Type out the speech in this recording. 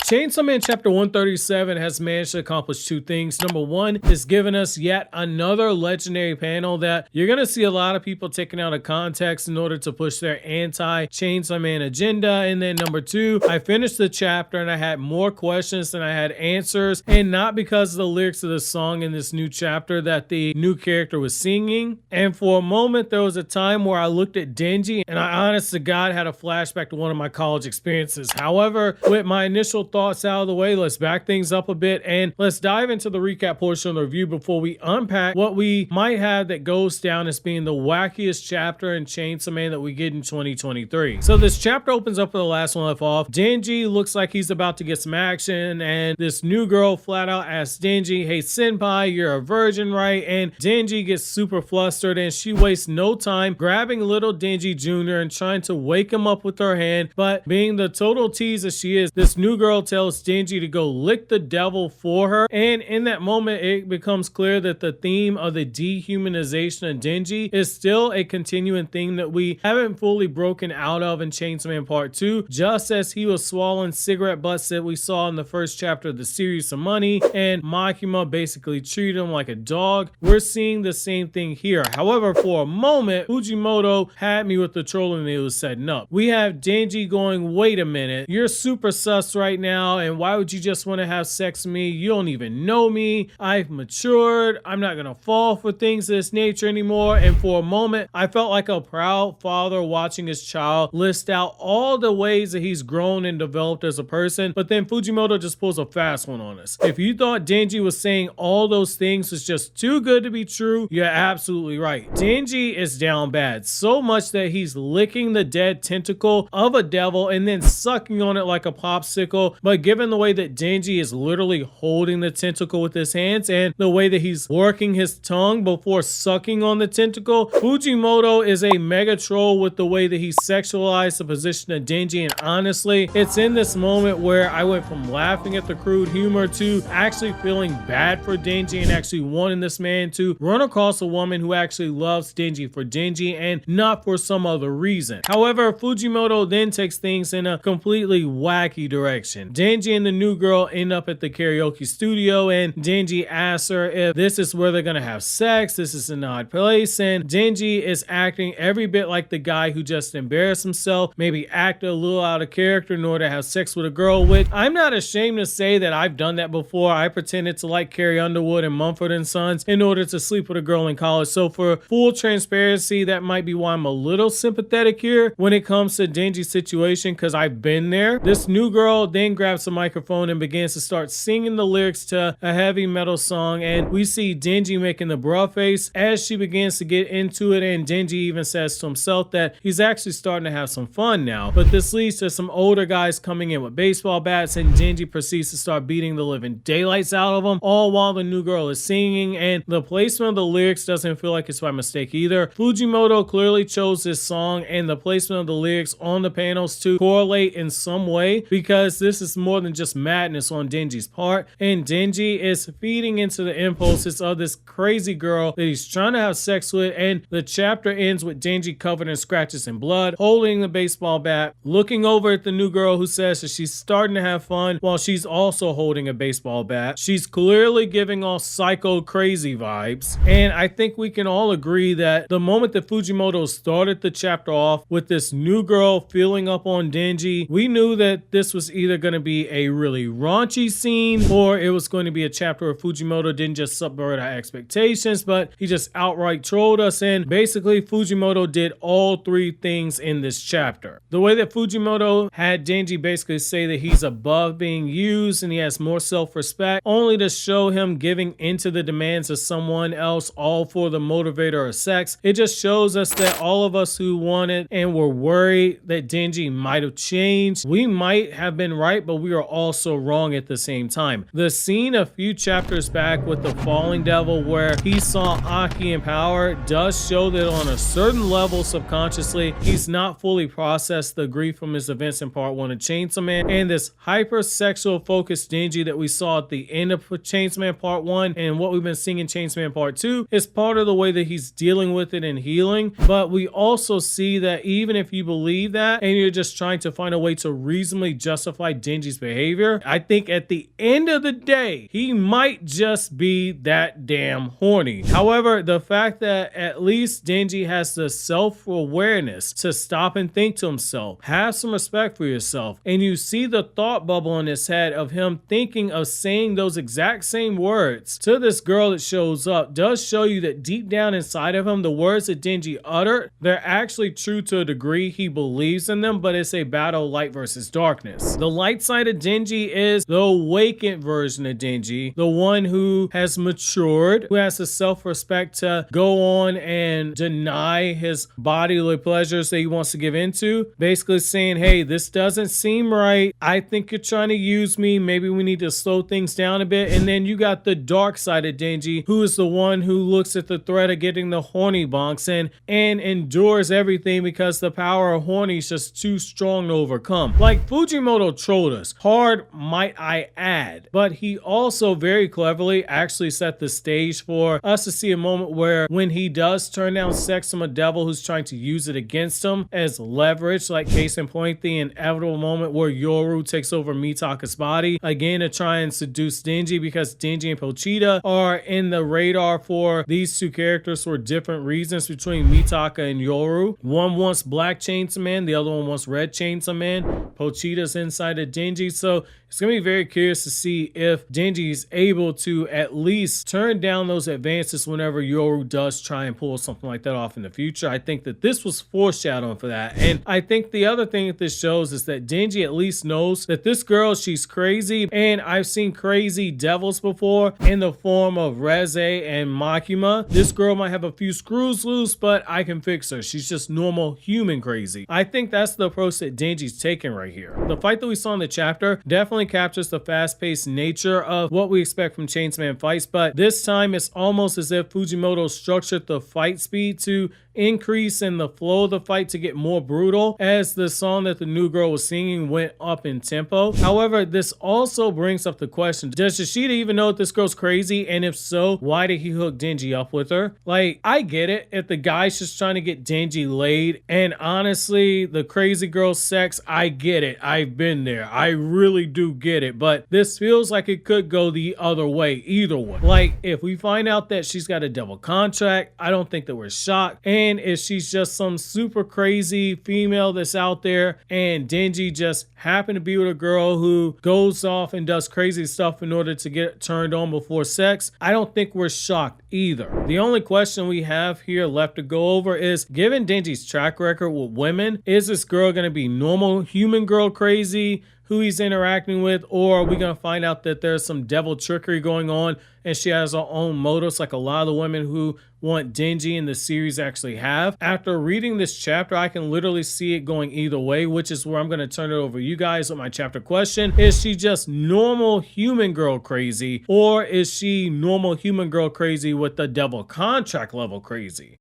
Chainsaw Man chapter 137 has managed to accomplish two things. Number one is giving us yet another legendary panel that you're going to see a lot of people taking out of context in order to push their anti-Chainsaw Man agenda. And then number two, I finished the chapter and I had more questions than I had answers, and not because of the lyrics of the song in this new chapter that the new character was singing. And for a moment there was a time where I looked at Denji and I honest to God had a flashback to one of my college experiences. However, with my initial thoughts out of the way, let's back things up a bit and let's dive into the recap portion of the review before we unpack what we might have that goes down as being the wackiest chapter in Chainsaw Man that we get in 2023. So this chapter opens up with the last one left off. Denji looks like he's about to get some action, and this new girl flat out asks Denji, "Hey senpai, you're a virgin, right?" And Denji gets super flustered and she wastes no time grabbing little Denji Jr. and trying to wake him up with her hand. But being the total tease that she is, this new girl tells Denji to go lick the devil for her. And in that moment, it becomes clear that the theme of the dehumanization of Denji is still a continuing theme that we haven't fully broken out of in Chainsaw Man Part 2. Just as he was swallowing cigarette butts that we saw in the first chapter of the series of Money, and Makima basically treated him like a dog, we're seeing the same thing here. However, for a moment, Fujimoto had me with the trolling that he was setting up. We have Denji going, "Wait a minute, you're super sus right now, and why would you just want to have sex with me? You don't even know me. I've matured. I'm not gonna fall for things of this nature anymore." And for a moment, I felt like a proud father watching his child list out all the ways that he's grown and developed as a person. But then Fujimoto just pulls a fast one on us. If you thought Denji was saying all those things was just too good to be true, you're absolutely right. Denji is down bad, so much that he's licking the dead tentacle of a devil and then sucking on it like a popsicle. But given the way that Denji is literally holding the tentacle with his hands and the way that he's working his tongue before sucking on the tentacle, Fujimoto is a mega troll with the way that he sexualized the position of Denji. And honestly, it's in this moment where I went from laughing at the crude humor to actually feeling bad for Denji and actually wanting this man to run across a woman who actually loves Denji for Denji and not for some other reason. However, Fujimoto then takes things in a completely wacky direction. Denji and the new girl end up at the karaoke studio, and Denji asks her if this is where they're gonna have sex. This is an odd place, and Denji is acting every bit like the guy who just embarrassed himself, maybe acted a little out of character in order to have sex with a girl, which I'm not ashamed to say that I've done that before. I pretended to like Carrie Underwood and Mumford and Sons in order to sleep with a girl in college. So for full transparency, that might be why I'm a little sympathetic here when it comes to Denji's situation, because I've been there. This new girl then grabs the microphone and begins to start singing the lyrics to a heavy metal song, and we see Denji making the bruh face as she begins to get into it, and Denji even says to himself that he's actually starting to have some fun now. But this leads to some older guys coming in with baseball bats, and Denji proceeds to start beating the living daylights out of them, all while the new girl is singing. And the placement of the lyrics doesn't feel like it's by mistake either. Fujimoto clearly chose this song and the placement of the lyrics on the panels to correlate in some way, because this is more than just madness on Denji's part, and Denji is feeding into the impulses of this crazy girl that he's trying to have sex with. And the chapter ends with Denji covered in scratches and blood, holding the baseball bat, looking over at the new girl who says that she's starting to have fun while she's also holding a baseball bat. She's clearly giving off psycho crazy vibes, and I think we can all agree that the moment that Fujimoto started the chapter off with this new girl feeling up on Denji, we knew that this was either going to be a really raunchy scene or it was going to be a chapter where Fujimoto didn't just subvert our expectations, but he just outright trolled us. And basically Fujimoto did all three things in this chapter. The way that Fujimoto had Denji basically say that he's above being used and he has more self-respect, only to show him giving into the demands of someone else, all for the motivator of sex. It just shows us that all of us who wanted and were worried that Denji might have changed, we might have been right, but we are also wrong at the same time. The scene a few chapters back with the falling devil where he saw Aki in power does show that on a certain level subconsciously he's not fully processed the grief from his events in part 1 of Chainsaw Man, and this hypersexual focused Denji that we saw at the end of Chainsaw Man part 1 and what we've been seeing in Chainsaw Man part 2 is part of the way that he's dealing with it and healing. But we also see that even if you believe that and you're just trying to find a way to reasonably justify Denji Denji's behavior, I think at the end of the day, he might just be that damn horny. However, the fact that at least Dnji has the self-awareness to stop and think to himself, have some respect for yourself, and you see the thought bubble in his head of him thinking of saying those exact same words to this girl that shows up, does show you that deep down inside of him, the words that Dnji uttered, they're actually true to a degree. He believes in them, but it's a battle of light versus darkness. The light side of Dnji is the awakened version of Dnji, the one who has matured, who has the self-respect to go on and deny his bodily pleasures that he wants to give into, basically saying, hey, this doesn't seem right. I think you're trying to use me. Maybe we need to slow things down a bit. And then you got the dark side of Dnji, who is the one who looks at the threat of getting the horny bonks in and endures everything because the power of horny is just too strong to overcome. Like Fujimoto trolled us hard, might I add, but he also very cleverly actually set the stage for us to see a moment where when he does turn down sex from a devil who's trying to use it against him as leverage, like case in point, the inevitable moment where Yoru takes over Mitaka's body again to try and seduce Dnji, because Dnji and Pochita are in the radar for these two characters for different reasons between Mitaka and Yoru. One wants Black Chainsaw Man, the other one wants Red Chainsaw Man. Pochita's inside of Dnji, so it's going to be very curious to see if Dnji is able to at least turn down those advances whenever Yoru does try and pull something like that off in the future. I think that this was foreshadowing for that. And I think the other thing that this shows is that Dnji at least knows that this girl, she's crazy. And I've seen crazy devils before in the form of Reze and Makima. This girl might have a few screws loose, but I can fix her. She's just normal human crazy. I think that's the approach that Denji's taking right here. The fight that we saw in the chapter definitely captures the fast-paced nature of what we expect from Chainsaw Man fights, but this time it's almost as if Fujimoto structured the fight speed to increase in the flow of the fight to get more brutal as the song that the new girl was singing went up in tempo. However, this also brings up the question, does Yoshida even know that this girl's crazy? And if so, why did he hook Dnji up with her? Like, I get it if the guy's just trying to get Dnji laid, and honestly, the crazy girl sex, I get it. I've been there. I really do get it, but this feels like it could go the other way, either way. Like, if we find out that she's got a double contract, I don't think that we're shocked. And if she's just some super crazy female that's out there and Dnji just happened to be with a girl who goes off and does crazy stuff in order to get turned on before sex, I don't think we're shocked either. The only question we have here left to go over is, given Denji's track record with women, is this girl going to be normal human girl crazy who he's interacting with, or are we going to find out that there's some devil trickery going on and she has her own motives like a lot of the women who want Dnji in the series actually have? After reading this chapter, I can literally see it going either way, which is where I'm going to turn it over to you guys with my chapter question. Is she just normal human girl crazy, or is she normal human girl crazy with the devil contract level crazy?